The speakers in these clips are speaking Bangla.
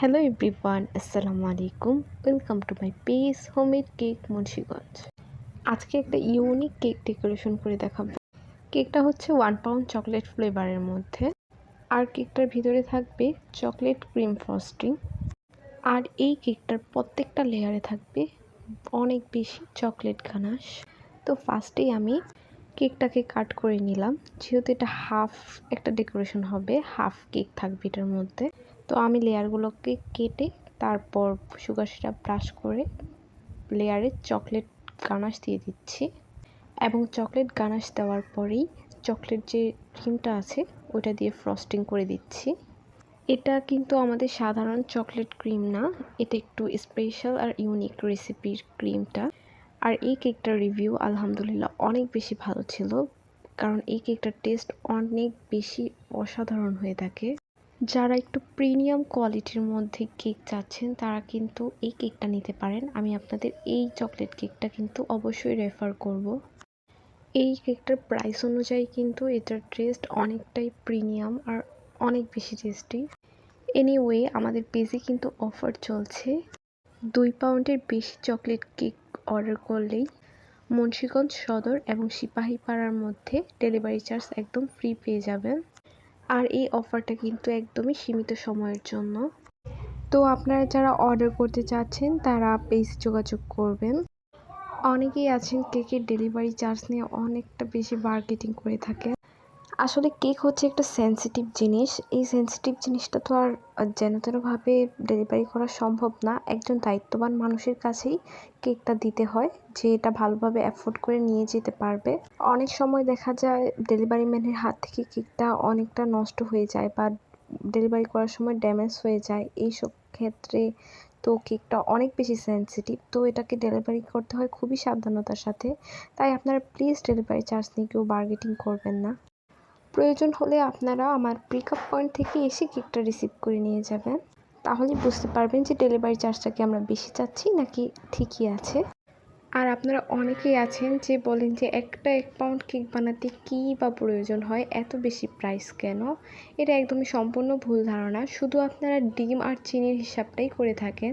হ্যালো এভরিওয়ান, আসসালামু আলাইকুম। Welcome to my page homemade cake Munshiganj. আজকে একটা ইউনিক কেক ডেকোরেশন করে দেখাবো। কেকটা হচ্ছে 1 পাউন্ড চকলেট ফ্লেভারের মধ্যে, আর কেকটার ভিতরে থাকবে চকলেট ক্রিম ফ্রস্টিং। আর এই কেকটার প্রত্যেকটা লেয়ারে থাকবে অনেক বেশি চকলেট গানাশ। তো ফার্স্টেই আমি কেকটাকে কাট করে নিলাম, যেহেতু এটা হাফ একটা ডেকোরেশন হবে, হাফ কেক থাকবে এটার মধ্যে। তো আমি লেয়ারগুলোকে কেটে তারপর সুগার সিরাপ ব্রাশ করে লেয়ারে চকলেট গানাশ দিয়ে দিচ্ছি, এবং চকলেট গানাশ দেওয়ার পরেই চকলেট যে ক্রিমটা আছে ওটা দিয়ে ফ্রস্টিং করে দিচ্ছি। এটা কিন্তু আমাদের সাধারণ চকলেট ক্রিম না, এটা একটু স্পেশাল আর ইউনিক রেসিপির ক্রিমটা। আর এই কেকটার রিভিউ আলহামদুলিল্লাহ অনেক বেশি ভালো ছিল, কারণ এই কেকটার টেস্ট অনেক বেশি অসাধারণ হয়ে থাকে। যারা একটু প্রিমিয়াম কোয়ালিটির মধ্যে কেক চাচ্ছেন তারা কিন্তু এই কেকটা নিতে পারেন। আমি আপনাদের এই চকলেট কেকটা কিন্তু অবশ্যই রেফার করব। এই কেকটার প্রাইস অনুযায়ী কিন্তু এটার টেস্ট অনেকটাই প্রিমিয়াম আর অনেক বেশি টেস্টি। এনিওয়ে, আমাদের পেজে কিন্তু অফার চলছে। 2 পাউন্ডের বেশি চকলেট কেক অর্ডার করলেই মুন্সিগঞ্জ সদর এবং সিপাহীপাড়ার মধ্যে ডেলিভারি চার্জ একদম ফ্রি পেয়ে যাবেন। আর এই অফারটা কিন্তু একদমই সীমিত সময়ের জন্য। তো আপনারা যারা অর্ডার করতে চাচ্ছেন তারা পেজে যোগাযোগ করবেন। অনেকেই আছেন কেকের ডেলিভারি চার্জ নিয়ে অনেকটা বেশি বার্গেটিং করে থাকে। আসলে কেক হচ্ছে একটা সেনসিটিভ জিনিস। এই সেনসিটিভ জিনিসটা তো আর যেন তেনভাবে ডেলিভারি করা সম্ভব না। একজন দায়িত্ববান মানুষের কাছেই কেকটা দিতে হয়, যে এটা ভালোভাবে অ্যাফোর্ড করে নিয়ে যেতে পারবে। অনেক সময় দেখা যায় ডেলিভারি ম্যানের হাত থেকে কেকটা অনেকটা নষ্ট হয়ে যায় বা ডেলিভারি করার সময় ড্যামেজ হয়ে যায়। এইসব ক্ষেত্রে তো কেকটা অনেক বেশি সেনসিটিভ, তো এটাকে ডেলিভারি করতে হয় খুবই সাবধানতার সাথে। তাই আপনারা প্লিজ ডেলিভারি চার্জ নিয়ে কেউ বার্গেটিং করবেন না। প্রয়োজন হলে আপনারা আমার পিকআপ পয়েন্ট থেকে এসে কেকটা রিসিভ করে নিয়ে যাবেন, তাহলে বুঝতে পারবেন যে ডেলিভারি চার্জটা কি আমরা বেশি চাচ্ছি নাকি ঠিকই আছে। আর আপনারা অনেকেই আছেন যে বলেন যে একটা 1 পাউন্ড কেক বানাতে কী বা প্রয়োজন হয়, এত বেশি প্রাইস কেন? এটা একদমই সম্পূর্ণ ভুল ধারণা। শুধু আপনারা ডিম আর চিনির হিসাবটাই করে থাকেন।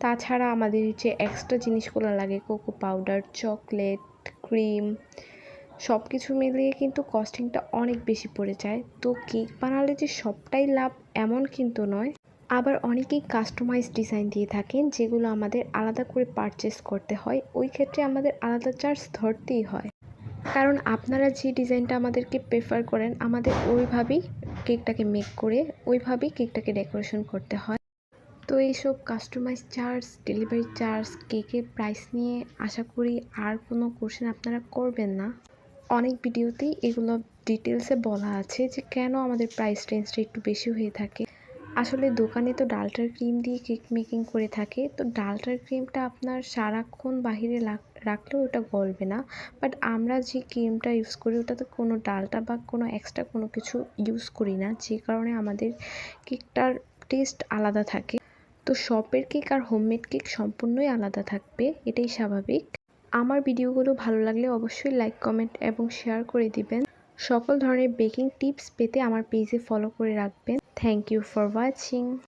তাছাড়া আমাদের যে এক্সট্রা জিনিসগুলো লাগে, কোকো পাউডার, চকলেট, ক্রিম, সব কিছু মিলিয়ে কিন্তু কস্টিংটা অনেক বেশি পড়ে যায়। তো কেক বানালে যে সবটাই লাভ এমন কিন্তু নয়। আবার অনেকেই কাস্টমাইজ ডিজাইন দিয়ে থাকেন, যেগুলো আমাদের আলাদা করে পারচেস করতে হয়। ওই ক্ষেত্রে আমাদের আলাদা চার্জ ধরতেই হয়, কারণ আপনারা যে ডিজাইনটা আমাদেরকে প্রেফার করেন, আমাদের ওইভাবেই কেকটাকে মেক করে ওইভাবেই কেকটাকে ডেকোরেশন করতে হয়। তো এইসব কাস্টমাইজ চার্জ, ডেলিভারি চার্জ, কেকের প্রাইস নিয়ে আশা করি আর কোনো কোশ্চেন আপনারা করবেন না। অনেক ভিডিওতেই এগুলো ডিটেলসে বলা আছে যে কেন আমাদের প্রাইস রেঞ্জটা একটু বেশি হয়ে থাকে। আসলে দোকানে তো ডালটার ক্রিম দিয়ে কেক মেকিং করে থাকে, তো ডালটার ক্রিমটা আপনার সারাক্ষণ বাহিরে রাখলেও ওটা গলবে না। বাট আমরা যে ক্রিমটা ইউজ করি ওটাতে কোনো ডালটা বা কোনো এক্সট্রা কোনো কিছু ইউজ করি না, যে কারণে আমাদের কেকটার টেস্ট আলাদা থাকে। তো শপের কেক আর হোমমেড কেক সম্পূর্ণই আলাদা থাকবে, এটাই স্বাভাবিক। আমার ভিডিওগুলো ভালো লাগলে অবশ্যই লাইক, কমেন্ট এবং শেয়ার করে দিবেন। সকল ধরনের বেকিং টিপস পেতে আমার পেজে ফলো করে রাখবেন। Thank you for watching.